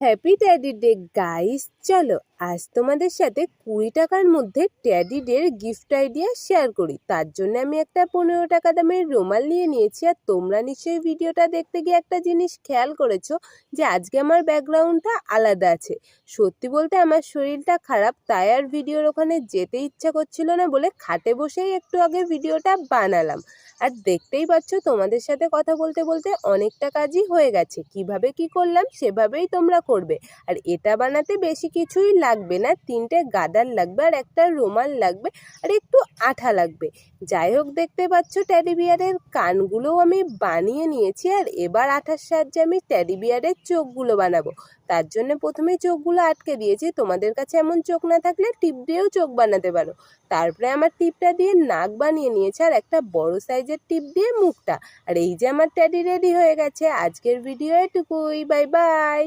Happy teddy day guys. চলো আজ তোমাদের সাথে 20 টাকার মধ্যে ট্যাডি ডের গিফট আইডিয়া শেয়ার করি। তার জন্য আমি একটা 15 টাকা দামের রুমাল নিয়ে নিয়েছি। আর তোমরা নিশ্চয়ই ভিডিওটা দেখতে গিয়ে একটা জিনিস খেয়াল করেছো যে আজকে আমার ব্যাকগ্রাউন্ডটা আলাদা আছে। সত্যি বলতে আমার শরীরটা খারাপ, তাই আর ভিডিওর ওখানে যেতে ইচ্ছা করছিল না বলে খাটে বসেই একটু আগে ভিডিওটা বানালাম। আর দেখতেই পাচ্ছ তোমাদের সাথে কথা বলতে বলতে অনেকটা কাজই হয়ে গেছে। কিভাবে কি করলাম সেভাবেই তোমরা করবে। আর এটা বানাতে বেশি কিছুই লাগবে না, 3টে গাদার লাগবে আর একটা রুমাল লাগবে আর একটু আঠা লাগবে। যাই হোক, দেখতে পাচ্ছ টেডি বিয়ারের কানগুলোও আমি বানিয়ে নিয়েছি। আর এবার আঠার সাহায্যে আমি টেডি বিয়ারের চোখগুলো বানাবো। তার জন্য প্রথমে চোখগুলো আটকে দিয়েছি। তোমাদের কাছে এমন চোখ না থাকলে টিপ দিয়েও চোখ বানাতে পারো। তারপরে আমার টিপটা দিয়ে নাক বানিয়ে নিয়েছে আর একটা বড় সাইজের টিপ দিয়ে মুখটা। আর এই যে আমার টেডি রেডি হয়ে গেছে। আজকের ভিডিও এটুকুই। Bye bye.